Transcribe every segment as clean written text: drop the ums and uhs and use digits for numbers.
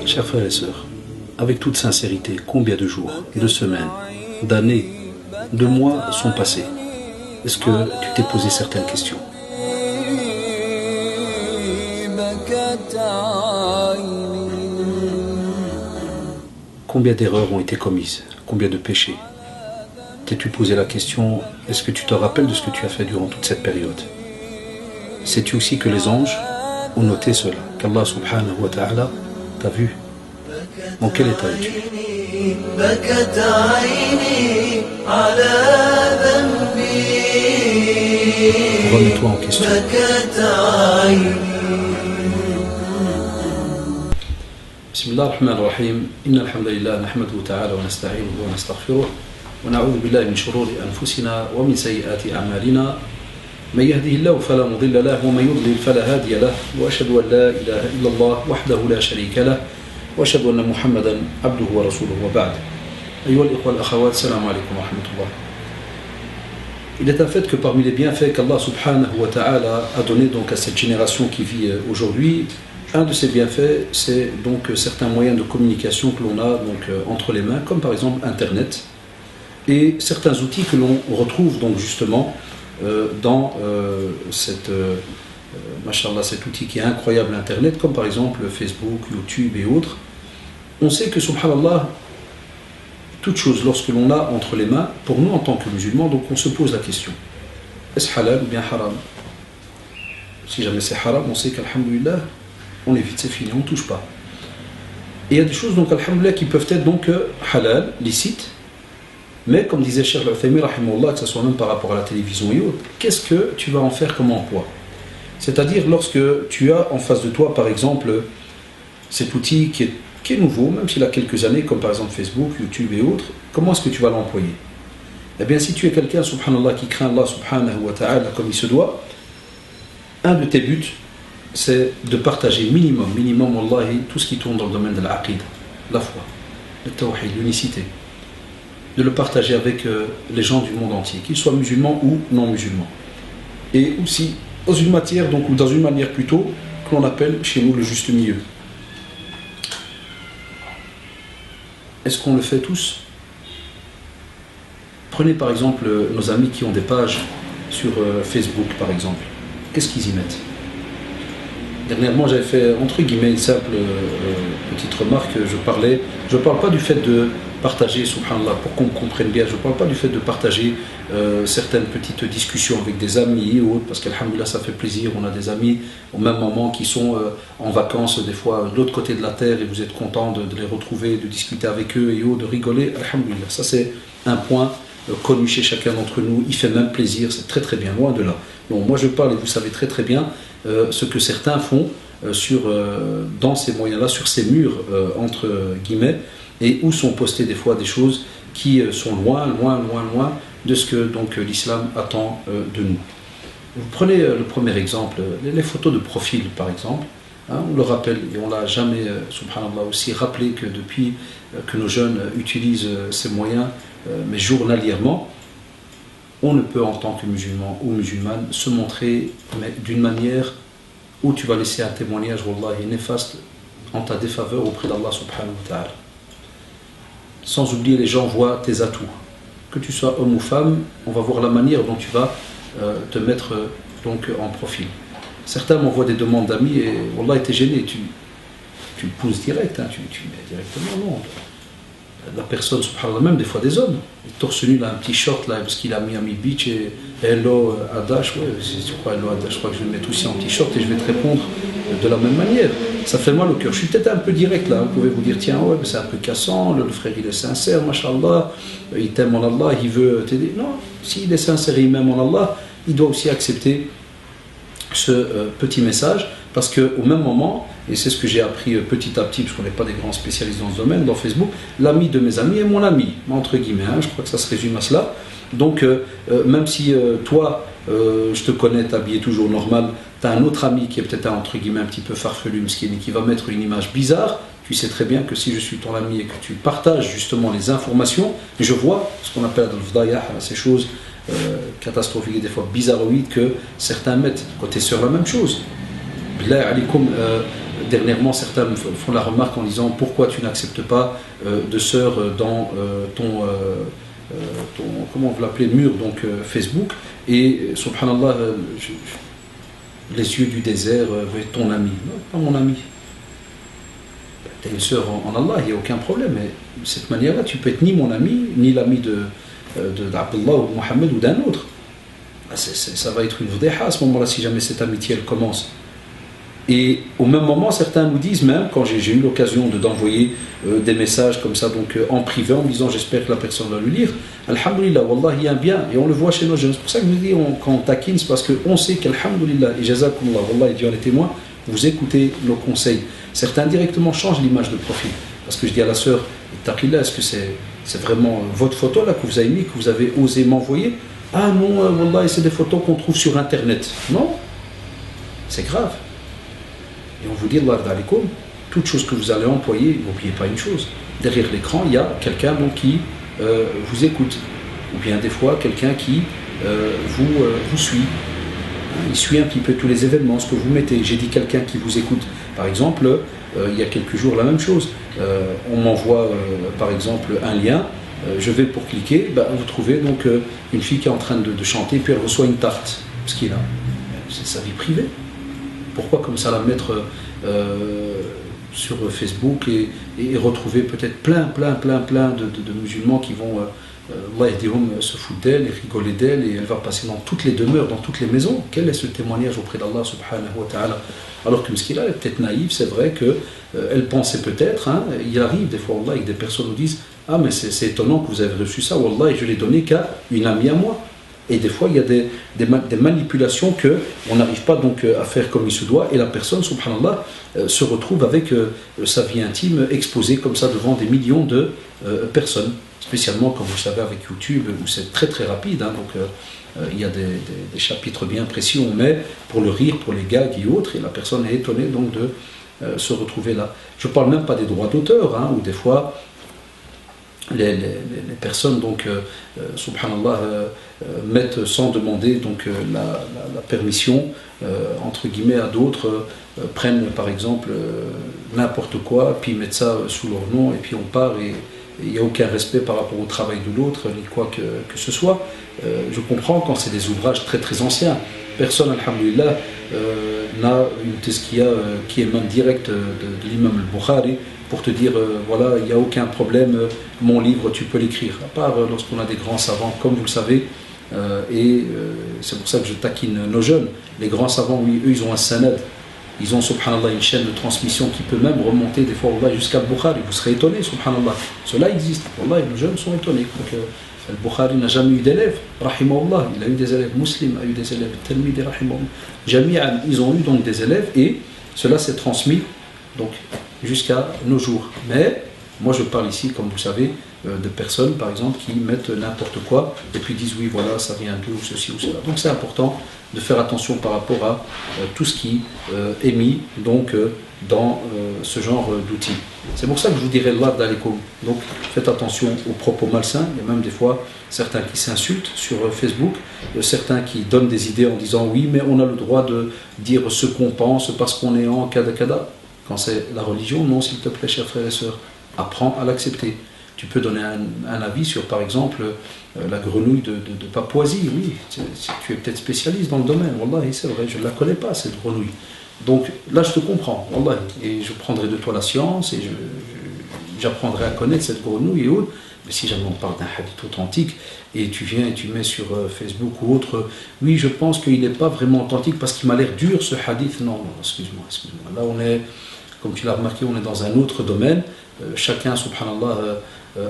Chers frères et sœurs, avec toute sincérité, combien de jours, de semaines, d'années, de mois sont passés? Est-ce que tu t'es posé certaines questions? Combien d'erreurs ont été commises? Combien de péchés? T'es-tu posé la question, est-ce que tu te rappelles de ce que tu as fait durant toute cette période? Sais-tu aussi que les anges ont noté cela, qu'Allah subhanahu wa ta'ala t'a vu? Dans quel état es-tu? Remets-toi en question. Bismillah ar-Rahman ar-Rahim. Inna alhamdulillah nahmaduhu ta'ala wa nasta'inuhu wa nastaghfiruh wa na'udhu billahi min shururi anfusina wa min sayyiati a'malina. من يهده الله فلا مضل له ومن يضلل فلا هادي له وأشهد أن لا إله إلا الله وحده لا شريك له وأشهد أن محمدا عبده ورسوله وبعد أيها الإخوة والأخوات السلام عليكم ورحمة الله. Il est un fait que parmi les bienfaits qu'Allah subhanahu wa ta'ala a donné donc à cette génération qui vit aujourd'hui, un de ces bienfaits c'est donc certains moyens de communication que l'on a donc entre les mains, comme par exemple Internet et certains outils que l'on retrouve donc justement dans machallah, cet outil qui est incroyable, Internet, comme par exemple Facebook, YouTube et autres. On sait que subhanallah, toute chose lorsque l'on l'a entre les mains, pour nous en tant que musulmans, donc on se pose la question, est-ce halal ou bien haram? Si jamais c'est haram, on sait qu'alhamdulillah, on évite, c'est fini, on ne touche pas. Et il y a des choses donc alhamdulillah qui peuvent être donc halal, licites. Mais comme disait Cheikh Al-Uthaymi, que ce soit même par rapport à la télévision et autres, qu'est-ce que tu vas en faire comme emploi? C'est-à-dire lorsque tu as en face de toi, par exemple, cet outil qui est nouveau, même s'il a quelques années, comme par exemple Facebook, YouTube et autres, comment est-ce que tu vas l'employer? Eh bien, si tu es quelqu'un, subhanallah, qui craint Allah subhanahu wa ta'ala comme il se doit, un de tes buts, c'est de partager minimum, wallahi, tout ce qui tourne dans le domaine de l'aqid, la foi, le tawhid, l'unicité. De le partager avec les gens du monde entier, qu'ils soient musulmans ou non musulmans. Et aussi dans une matière, donc, ou dans une manière plutôt, que l'on appelle chez nous le juste milieu. Est-ce qu'on le fait tous? Prenez par exemple nos amis qui ont des pages sur Facebook par exemple. Qu'est-ce qu'ils y mettent? Dernièrement, j'avais fait entre guillemets une simple petite remarque. Je parle pas du fait de partager, subhanallah, pour qu'on me comprenne bien, je ne parle pas du fait de partager certaines petites discussions avec des amis et autres, parce qu'alhamdulillah ça fait plaisir, on a des amis au même moment qui sont en vacances des fois de l'autre côté de la terre et vous êtes content de les retrouver, de discuter avec eux et autres, de rigoler, alhamdulillah, ça c'est un point connu chez chacun d'entre nous, il fait même plaisir, c'est très très bien, loin de là. Donc moi je parle et vous savez très très bien ce que certains font dans ces moyens-là, sur ces murs entre guillemets, et où sont postées des fois des choses qui sont loin de ce que donc l'islam attend de nous. Vous prenez le premier exemple, les photos de profil par exemple, hein, on le rappelle et on l'a jamais, subhanallah, aussi rappelé que depuis que nos jeunes utilisent ces moyens, mais journalièrement, on ne peut en tant que musulman ou musulmane se montrer mais d'une manière où tu vas laisser un témoignage wallahi néfaste en ta défaveur auprès d'Allah subhanahu wa ta'ala. Sans oublier, les gens voient tes atouts. Que tu sois homme ou femme, on va voir la manière dont tu vas te mettre donc en profil. Certains m'envoient des demandes d'amis et wallah, t'es gêné, tu le pousses direct, hein, tu mets directement, non. La personne, subhanallah, même des fois des hommes, torse nu, là, un petit short là, parce qu'il a mis Beach et hello Adash, ouais, je crois hello Adash, je crois que je vais le mettre aussi en petit short et je vais te répondre de la même manière. Ça fait mal au cœur. Je suis peut-être un peu direct là, vous pouvez vous dire tiens ouais, c'est un peu cassant, le frère il est sincère, mashallah, il t'aime en Allah, il veut t'aider. Non, s'il est sincère et il m'aime en Allah, il doit aussi accepter ce petit message, parce qu'au même moment, et c'est ce que j'ai appris petit à petit, parce qu'on n'est pas des grands spécialistes dans ce domaine, dans Facebook, l'ami de mes amis est mon ami, entre guillemets, hein, je crois que ça se résume à cela. Donc même si toi, je te connais, t'habillé toujours normal, tu as un autre ami qui est peut-être entre guillemets un petit peu farfelu, qui va mettre une image bizarre, tu sais très bien que si je suis ton ami et que tu partages justement les informations, je vois ce qu'on appelle ces choses catastrophiques et des fois bizarroïdes que certains mettent. Côté sur la même chose. Billah alaykoum, dernièrement, certains me font la remarque en disant pourquoi tu n'acceptes pas de sœur dans ton comment vous l'appelez, mur, donc Facebook, et subhanallah, les yeux du désert, ton ami. Non, pas mon ami. Tu es une sœur en Allah, il n'y a aucun problème, mais de cette manière-là, tu peux être ni mon ami, ni l'ami d'Abdullah ou Mohammed ou d'un autre. Ça va être une vdeha à ce moment-là, si jamais cette amitié elle commence. Et au même moment, certains nous disent, même quand j'ai eu l'occasion d'envoyer des messages comme ça, donc en privé, en me disant j'espère que la personne va le lire, alhamdulillah, wallah, il y a un bien, et on le voit chez nos jeunes. C'est pour ça que je vous dis, quand on taquine, c'est parce qu'on sait qu'alhamdulillah, et jazakumullah, wallah, et Dieu en est témoin, vous écoutez nos conseils. Certains directement changent l'image de profil. Parce que je dis à la sœur, taqillah, est-ce que c'est vraiment votre photo là que vous avez mis, que vous avez osé m'envoyer? Ah non, wallah, c'est des photos qu'on trouve sur internet. Non, c'est grave. Et on vous dit, Allah alaikum, toute chose que vous allez employer, n'oubliez pas une chose. Derrière l'écran, il y a quelqu'un donc qui vous écoute. Ou bien des fois, quelqu'un qui vous suit. Il suit un petit peu tous les événements, ce que vous mettez. J'ai dit quelqu'un qui vous écoute. Par exemple, il y a quelques jours, la même chose. On m'envoie, par exemple, un lien. Je vais pour cliquer. Vous trouvez donc une fille qui est en train de chanter, puis elle reçoit une tarte. Ce qui est là, c'est sa vie privée. Pourquoi comme ça la mettre sur Facebook et retrouver peut-être plein de musulmans qui vont se foutre d'elle et rigoler d'elle, et elle va passer dans toutes les demeures, dans toutes les maisons. Quel est ce témoignage auprès d'Allah subhanahu wa ta'ala? Alors que Mskila, elle est peut-être naïve, c'est vrai qu'elle pensait peut-être, il arrive des fois Allah, et que des personnes nous disent ah mais c'est étonnant que vous avez reçu ça, Wallah, et je l'ai donné qu'à une amie à moi. Et des fois, il y a des manipulations qu'on n'arrive pas donc à faire comme il se doit, et la personne, subhanallah, se retrouve avec sa vie intime exposée comme ça devant des millions de personnes. Spécialement, comme vous le savez, avec YouTube, où c'est très très rapide. Donc, il y a des chapitres bien précis, on met pour le rire, pour les gags et autres, et la personne est étonnée donc de se retrouver là. Je ne parle même pas des droits d'auteur, où des fois, les personnes donc subhanallah mettent sans demander donc la permission entre guillemets à d'autres, prennent par exemple n'importe quoi, puis mettent ça sous leur nom, et puis on part, et il n'y a aucun respect par rapport au travail de l'autre, ni quoi que ce soit. Je comprends quand c'est des ouvrages très très anciens. Personne, alhamdulillah, n'a une tezkiya qui émane direct de l'imam al-Bukhari pour te dire, voilà, il n'y a aucun problème, mon livre, tu peux l'écrire. À part lorsqu'on a des grands savants, comme vous le savez, et c'est pour ça que je taquine nos jeunes. Les grands savants, oui, eux, ils ont un sanad. Ils ont, subhanallah, une chaîne de transmission qui peut même remonter des fois jusqu'à Bukhari. Vous serez étonnés, subhanallah. Cela existe. Wallah, les jeunes sont étonnés. Donc, Al-Bukhari n'a jamais eu d'élèves, rahimahullah. Il a eu des élèves musulmans, a eu des élèves talmidi, rahimahullah. Jami'an, ils ont eu donc des élèves, et cela s'est transmis donc jusqu'à nos jours. Mais moi je parle ici, comme vous savez, de personnes par exemple qui mettent n'importe quoi et puis disent oui voilà ça vient d'où, ceci ou cela. Donc c'est important de faire attention par rapport à tout ce qui est mis donc dans ce genre d'outils. C'est pour ça que je vous dirais Allah d'alaikum. Donc faites attention aux propos malsains. Il y a même des fois certains qui s'insultent sur Facebook, certains qui donnent des idées en disant oui mais on a le droit de dire ce qu'on pense parce qu'on est en kada kada. Quand c'est la religion, non, s'il te plaît, chers frères et sœurs, apprends à l'accepter. Tu peux donner un avis sur, par exemple, la grenouille de Papouasie. Oui, tu es peut-être spécialiste dans le domaine. Wallah, c'est vrai, je ne la connais pas, cette grenouille. Donc là, je te comprends, wallah, et je prendrai de toi la science, et j'apprendrai à connaître cette grenouille et autres. Mais si jamais on parle d'un hadith authentique, et tu viens et tu mets sur Facebook ou autre, oui, je pense qu'il n'est pas vraiment authentique parce qu'il m'a l'air dur ce hadith. Non, excuse-moi. Là, on est, comme tu l'as remarqué, on est dans un autre domaine. Chacun, subhanallah,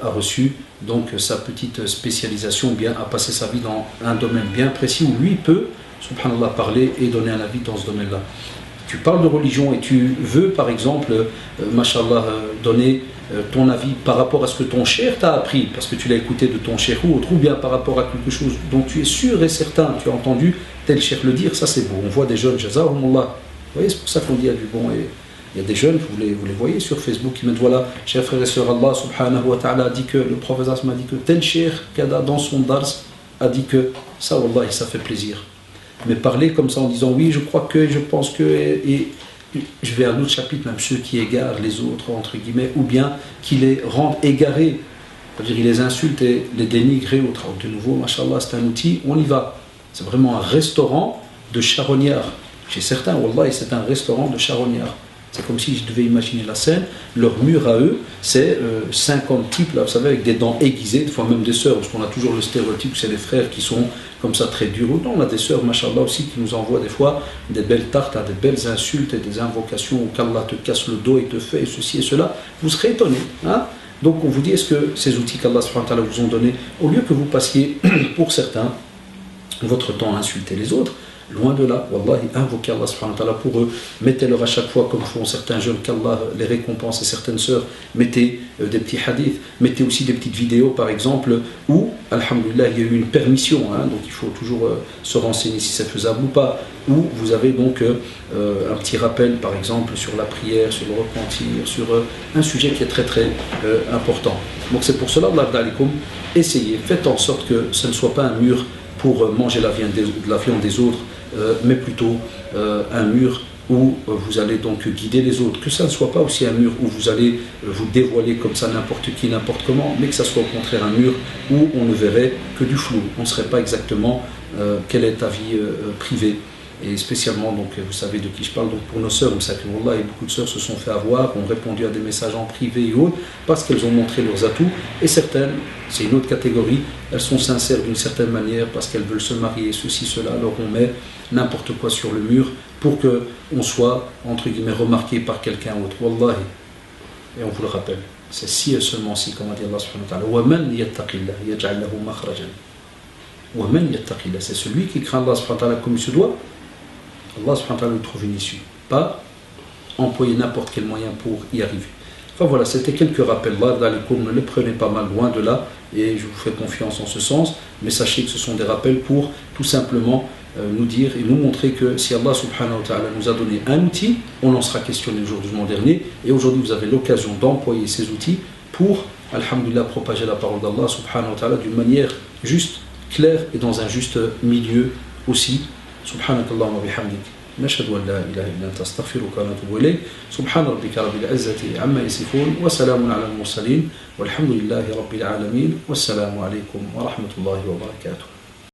a reçu donc sa petite spécialisation, bien a passé sa vie dans un domaine bien précis où lui peut, subhanallah, parler et donner un avis dans ce domaine-là. Tu parles de religion et tu veux, par exemple, mashallah, donner ton avis par rapport à ce que ton cher t'a appris, parce que tu l'as écouté de ton cher ou autre, ou bien par rapport à quelque chose dont tu es sûr et certain, tu as entendu tel cher le dire, ça c'est beau. On voit des jeunes, jazahumullah. Vous voyez, c'est pour ça qu'on dit il y a du bon. Et il y a des jeunes, vous les voyez sur Facebook, qui mettent voilà, chers frères et sœurs, Allah subhanahu wa ta'ala a dit que, le prophète m'a dit que tel cher kada dans son dars a dit que ça, wallah, ça fait plaisir. Mais parler comme ça en disant oui, je crois que, je pense que, et je vais à un autre chapitre, même ceux qui égarent les autres, entre guillemets, ou bien qui les rendent égarés, c'est-à-dire ils les insultent et les dénigrent et autres. De nouveau, machallah, c'est un outil, on y va. C'est vraiment un restaurant de charognards. Chez certains, wallah, c'est un restaurant de charognards. C'est comme si je devais imaginer la scène, leur mur à eux, c'est 50 types, là, vous savez, avec des dents aiguisées, des fois même des sœurs, parce qu'on a toujours le stéréotype, c'est les frères qui sont comme ça très durs. Non, on a des sœurs, machallah aussi, qui nous envoient des fois des belles tartes, des belles insultes et des invocations où qu'Allah te casse le dos et te fait ceci et cela. Vous serez étonnés. Hein? Donc on vous dit, est-ce que ces outils qu'Allah subhanahu wa ta'ala vous ont donnés, au lieu que vous passiez, pour certains, votre temps à insulter les autres, loin de là, wallahi, invoquez Allah subhanahu wa ta'ala pour eux, mettez-leur à chaque fois, comme font certains jeunes, qu'Allah les récompense, et certaines sœurs, mettez des petits hadiths, mettez aussi des petites vidéos par exemple, où, alhamdulillah, il y a eu une permission, hein, donc il faut toujours se renseigner si c'est faisable ou pas, où vous avez donc un petit rappel par exemple sur la prière, sur le repentir, sur un sujet qui est très très important. Donc c'est pour cela, Allah d'alikum, essayez, faites en sorte que ce ne soit pas un mur pour manger la viande des autres, mais plutôt un mur où vous allez donc guider les autres. Que ça ne soit pas aussi un mur où vous allez vous dévoiler comme ça n'importe qui, n'importe comment, mais que ça soit au contraire un mur où on ne verrait que du flou. On ne saurait pas exactement quelle est ta vie privée. Et spécialement, donc, vous savez de qui je parle, donc pour nos sœurs, et beaucoup de sœurs se sont fait avoir, ont répondu à des messages en privé et autres, parce qu'elles ont montré leurs atouts, et certaines, c'est une autre catégorie, elles sont sincères d'une certaine manière, parce qu'elles veulent se marier, ceci, cela, alors on met n'importe quoi sur le mur, pour qu'on soit, entre guillemets, remarqué par quelqu'un autre. Wallahi, et on vous le rappelle, c'est si et seulement si, comme a dit Allah subhanahu wa ta'ala, وَمَنْ يَتَّقِ اللَّهِ يَجْعَلْ لَهُ مَخْرَجًا. وَمَنْ يَتَّقِ اللَّهِ, c'est celui qui craint Allah subhanahu wa ta'ala comme il se doit, Allah subhanahu wa ta'ala lui trouve une issue, pas employer n'importe quel moyen pour y arriver. Enfin voilà, c'était quelques rappels là, dans les cours, ne les prenez pas mal, loin de là, et je vous fais confiance en ce sens, mais sachez que ce sont des rappels pour tout simplement nous dire et nous montrer que si Allah subhanahu wa ta'ala nous a donné un outil, on en sera questionné le jour du jugement dernier, et aujourd'hui vous avez l'occasion d'employer ces outils pour, alhamdulillah, propager la parole d'Allah subhanahu wa ta'ala d'une manière juste, claire et dans un juste milieu aussi. سبحانك اللهم وبحمدك نشهد أن لا إله إلا أنت أستغفرك ونتوب إليك سبحان ربك رب العزة عما يصفون وسلام على المرسلين والحمد لله رب العالمين والسلام عليكم ورحمة الله وبركاته.